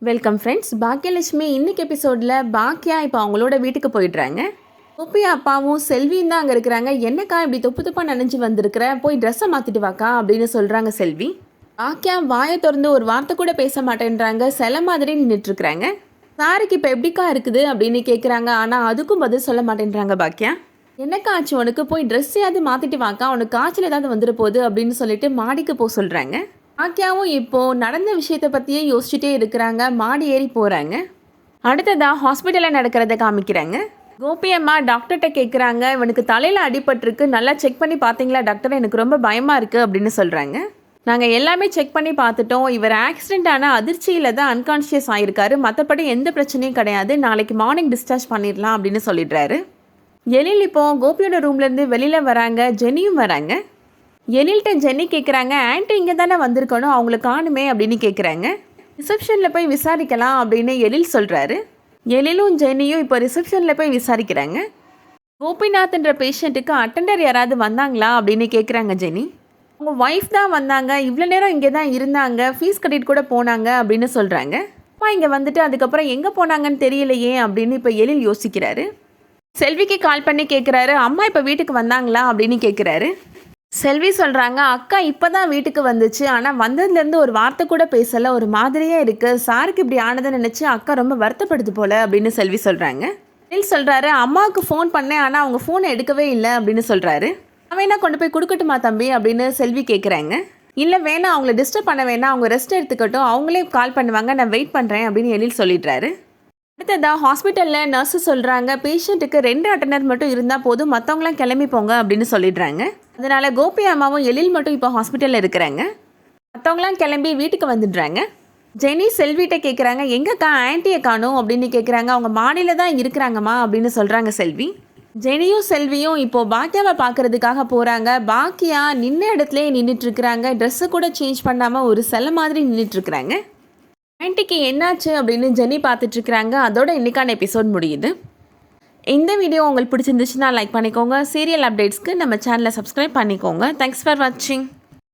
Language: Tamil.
Welcome friends. பாக்கியலட்சுமி இன்னைக்கு எபிசோடில் பாக்கியா இப்போ அவங்களோட வீட்டுக்கு போயிடுறாங்க. கோபி அப்பாவும் செல்வியும் தான் அங்கே இருக்கிறாங்க. என்னக்கா இப்படி தொப்பு தொப்பாக நனைஞ்சு வந்திருக்கிற, போய் ட்ரெஸ்ஸை மாற்றிட்டு வாக்கா அப்படின்னு சொல்கிறாங்க செல்வி. பாக்கியா வாயை திறந்து ஒரு வார்த்தை கூட பேச மாட்டேன்றாங்க. சில மாதிரி நின்றுட்டுருக்குறாங்க. சாருக்கு இப்போ எப்படிக்கா இருக்குது அப்படின்னு கேட்குறாங்க. ஆனால் அதுக்கும் பதில் சொல்ல மாட்டேன்றாங்க பாக்கியா. என்னக்கா ஆச்சு உனக்கு, போய் ட்ரெஸ்ஸையாவது மாற்றிட்டு வாக்கா, உனக்கு காய்ச்சல் ஏதாவது வந்துட போகுது அப்படின்னு சொல்லிட்டு மாடிக்கு போக சொல்கிறாங்க. பாக்கியாவும் இப்போது நடந்த விஷயத்தை பற்றியே யோசிச்சுட்டே இருக்கிறாங்க. மாடி ஏறி போகிறாங்க. அடுத்ததாக ஹாஸ்பிட்டலில் நடக்கிறத காமிக்கிறாங்க. கோபி அம்மா டாக்டர்கிட்ட கேட்குறாங்க, இவனுக்கு தலையில் அடிபட்டிருக்கு, நல்லா செக் பண்ணி பார்த்தீங்களா டாக்டர், எனக்கு ரொம்ப பயமாக இருக்குது அப்படின்னு சொல்கிறாங்க. நாங்கள் எல்லாமே செக் பண்ணி பார்த்துட்டோம், இவர் ஆக்சிடென்ட் ஆன அதிர்ச்சியில் தான் அன்கான்ஷியஸ் ஆகிருக்காரு, மற்றபடி எந்த பிரச்சனையும் கிடையாது, நாளைக்கு மார்னிங் டிஸ்சார்ஜ் பண்ணிடலாம் அப்படின்னு சொல்லிடுறாரு. எழில் இப்போது கோபியோட ரூம்லேருந்து வெளியில் வராங்க. ஜெனியும் வராங்க. எழில்கிட்ட ஜென்னி கேட்குறாங்க, ஆன்ட்டி இங்கே தானே வந்திருக்கணும், அவங்கள காணுமே அப்படின்னு கேட்குறாங்க. ரிசப்ஷனில் போய் விசாரிக்கலாம் அப்படின்னு எழில் சொல்கிறாரு. எழிலும் ஜென்னியும் இப்போ ரிசப்ஷனில் போய் விசாரிக்கிறாங்க. கோபிநாத்ன்ற பேஷண்ட்டுக்கு அட்டெண்டர் யாராவது வந்தாங்களா அப்படின்னு கேட்குறாங்க ஜெனி. அவங்க ஒய்ஃப் தான் வந்தாங்க, இவ்வளோ நேரம் இங்கே தான் இருந்தாங்க, ஃபீஸ் கட்டிட்டு கூட போனாங்க அப்படின்னு சொல்கிறாங்க. அம்மா இங்கே வந்துட்டு அதுக்கப்புறம் எங்கே போனாங்கன்னு தெரியலையே அப்படின்னு இப்போ எழில் யோசிக்கிறாரு. செல்விக்கு கால் பண்ணி கேட்குறாரு, அம்மா இப்போ வீட்டுக்கு வந்தாங்களா அப்படின்னு கேட்குறாரு. செல்வி சொல்கிறாங்க, அக்கா இப்போ தான் வீட்டுக்கு வந்துச்சு, ஆனால் வந்ததுலேருந்து ஒரு வார்த்தை கூட பேசலை, ஒரு மாதிரியே இருக்குது, சாருக்கு இப்படி ஆனதை நினச்சி அக்கா ரொம்ப வருத்தப்படுது போல் அப்படின்னு செல்வி சொல்கிறாங்க. எழில் சொல்கிறாரு, அம்மாவுக்கு ஃபோன் பண்ணேன், ஆனால் அவங்க ஃபோனை எடுக்கவே இல்லை அப்படின்னு சொல்கிறாரு. வேணா கொண்டு போய் கொடுக்கட்டுமா தம்பி அப்படின்னு செல்வி கேட்குறாங்க. இல்லை வேணாம், அவங்கள டிஸ்டர்ப் பண்ண வேணாம், அவங்க ரெஸ்ட் எடுத்துக்கட்டும், அவங்களே கால் பண்ணுவாங்க, நான் வெயிட் பண்ணுறேன் அப்படின்னு எழில் சொல்லிடுறாரு. அடுத்ததாக ஹாஸ்பிட்டலில் நர்ஸு சொல்கிறாங்க, பேஷண்ட்டுக்கு 2 அட்டெண்டர் மட்டும் இருந்தால் போதும், மற்றவங்களாம் கிளம்பி போங்க அப்படின்னு சொல்லிடுறாங்க. அதனால் கோபி அம்மாவும் எழில் மட்டும் இப்போ ஹாஸ்பிட்டலில் இருக்கிறாங்க. மற்றவங்களாம் கிளம்பி வீட்டுக்கு வந்துடுறாங்க. ஜெனி செல்விகிட்ட கேட்குறாங்க, எங்கக்கா ஆன்ட்டியை காணும் அப்படின்னு கேட்குறாங்க. அவங்க மாடியில் தான் இருக்கிறாங்கம்மா அப்படின்னு சொல்கிறாங்க செல்வி. ஜெனியும் செல்வியும் இப்போது பாக்கியாவை பார்க்குறதுக்காக போகிறாங்க. பாக்கியா நின்ன இடத்துலையே நின்றுட்டுருக்குறாங்க. ட்ரெஸ்ஸை கூட சேஞ்ச் பண்ணாமல் ஒரு சில மாதிரி நின்றுட்டுருக்குறாங்க. ஆன்ட்டிக்கு என்னாச்சு அப்படின்னு ஜெனி பார்த்துட்ருக்குறாங்க. அதோட இன்றைக்கான எபிசோட் முடியுது. இந்த வீடியோ உங்களுக்கு பிடிச்சிருந்துச்சுன்னா லைக் பண்ணிக்கோங்க. சீரியல் அப்டேட்ஸ்க்கு நம்ம சேனலை சப்ஸ்கிரைப் பண்ணிக்கோங்க. தேங்க்ஸ் ஃபார் வாட்சிங்.